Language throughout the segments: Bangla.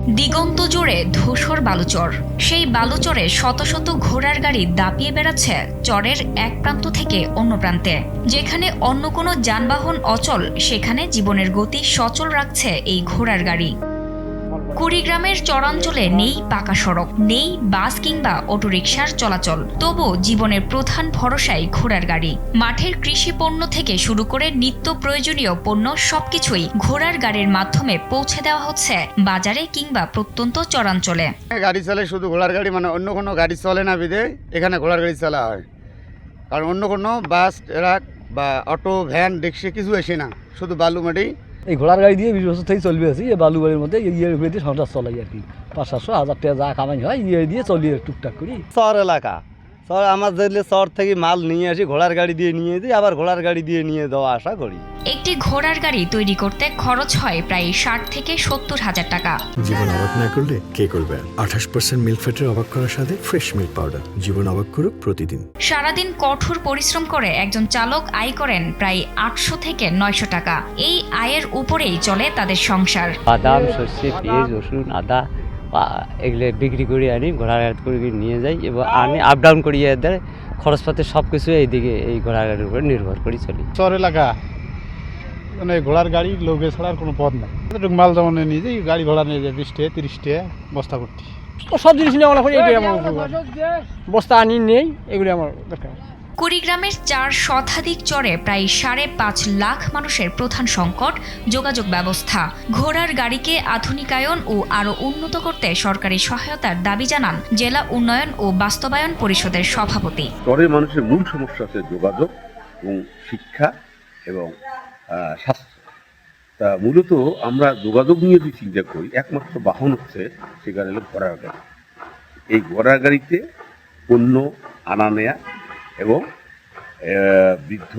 দিগন্ত জুড়ে ধূসর বালুচর, সেই বালুচরে শত শত ঘোড়ার গাড়ি দাপিয়ে বেড়াচ্ছে চরের এক প্রান্ত থেকে অন্য প্রান্তে। যেখানে অন্য কোনো যানবাহন অচল, সেখানে জীবনের গতি সচল রাখছে এই ঘোড়ার গাড়ি। কুড়িগ্রামের চরাঞ্চলে নেই পাকা সড়ক, নেই বাস কিংবা অটোরিকশার চলাচল, তবু জীবনের প্রধান ভরসাই ঘোড়ার গাড়ি। মাঠের কৃষি পণ্য থেকে শুরু করে নিত্য প্রয়োজনীয় পণ্য সবকিছুই ঘোড়ার গাড়ির মাধ্যমে পৌঁছে দেওয়া হচ্ছে বাজারে কিংবা প্রত্যন্ত চরাঞ্চলে। গাড়ি চলে শুধু ঘোড়ার গাড়ি, মানে অন্য কোনো গাড়ি চলে না বিধে এখানে ঘোড়ার গাড়ি চলা হয়। কারণ অন্য কোনো বাস ট্রাক বা অটো ভ্যান রিক্সা কিছু আসে না, শুধু বালু মাটি। এই ঘোড়ার গাড়ি দিয়ে 20 বছর থেকে চলবে আছি। এই বালু বাড়ির মধ্যে ইয়ের উপরে দিয়ে সংসার চলাই আর কি। 500-700 টাকা যা কামাই হয় ইয়ে দিয়ে চলিয়ে টুকটাক করি। শহর এলাকা, শহর আমার যেগুলো শহর থেকে মাল নিয়ে আসি ঘোড়ার গাড়ি দিয়ে নিয়ে দিই, আবার ঘোড়ার গাড়ি দিয়ে নিয়ে যাওয়া আসা করি। একটি ঘোড়ার গাড়ি তৈরি করতে খরচ হয় প্রায় 60 থেকে 70 হাজার টাকা। জীবন অবাক না করলে কে করবে? 28% মিল্ক ফ্যাটের অবাক করার সাথে ফ্রেশ মিল্ক পাউডার। জীবন অবাক করুক প্রতিদিন। সারাদিন কঠোর পরিশ্রম করে একজন চালক আয় করেন প্রায় 800 থেকে 900 টাকা। এই আয়ের উপরেই চলে তাদের সংসার। বাদাম, সর্ষে, পেঁয়াজ, রসুন, আদা এগুলো বিক্রি করে আনি, ঘোড়ার গাড়ি করে নিয়ে যাই এবং আমি আপ ডাউন করি। এদের খরচপাতি সব কিছু এইদিকে এই ঘোড়ার গাড়ির উপরে নির্ভর করে চলি। শহর এলাকা মানে ঘোড়ার গাড়ি লোকে ছাড়ার কোনো পথ নাই। মাল যেমন নিয়ে যাই, গাড়ি ঘোড়া নিয়ে যায় 20 টাকা 30 টাকা বস্তা করতে। সব জিনিস নিয়ে আমার এটাই আমার বস্তা আনি নেই, এগুলি আমার দরকার। কুড়িগ্রামের 4 শতাধিক চরে প্রায় 5.5 লাখ মানুষের প্রধান সংকট যোগাযোগ ব্যবস্থা। ঘোড়ার গাড়িকে আধুনিকায়ন ও আরও উন্নত করতে সরকারি সহায়তার দাবি জানান জেলা উন্নয়ন ও বাস্তবায়ন পরিষদের সভাপতি। চরের মানুষের মূল সমস্যা হচ্ছে যোগাযোগ এবং শিক্ষা এবং স্বাস্থ্য। তা মূলত আমরা যোগাযোগ নিয়ে যদি চিন্তা করি, একমাত্র বাহন হচ্ছে সেখানে হলো ঘোড়ার গাড়ি। এই ঘোড়ার গাড়িতে পণ্য আনা নেয়া এবং বৃদ্ধ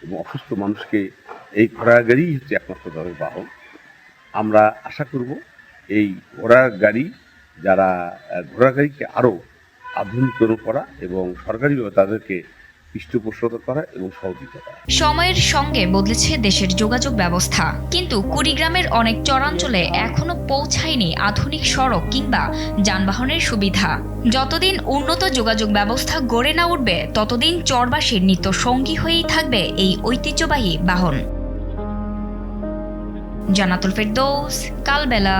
এবং অসুস্থ মানুষকে এই ঘোড়ার গাড়িই হচ্ছে একমাত্র ধরনের বাহন। আমরা আশা করব এই ঘোড়ার গাড়ি যারা ঘোড়ার গাড়িকে আরও আধুনিকরণ করা এবং সরকারিভাবে তাদেরকে পৃষ্ঠপোষকতা করা এবং সহযোগিতা করা। সময়ের সঙ্গে বদলেছে দেশের যোগাযোগ ব্যবস্থা, কিন্তু কুড়িগ্রামের অনেক চরাঞ্চলে এখনো পৌঁছায়নি আধুনিক সড়ক কিংবা যানবাহনের সুবিধা। যতদিন উন্নত যোগাযোগ ব্যবস্থা গড়ে না উঠবে, ততদিন চরবাসীর নিত্য সঙ্গী হয়েই থাকবে এই ঐতিহ্যবাহী বাহন। জান্নাতুল ফেরদৌস, কালবেলা।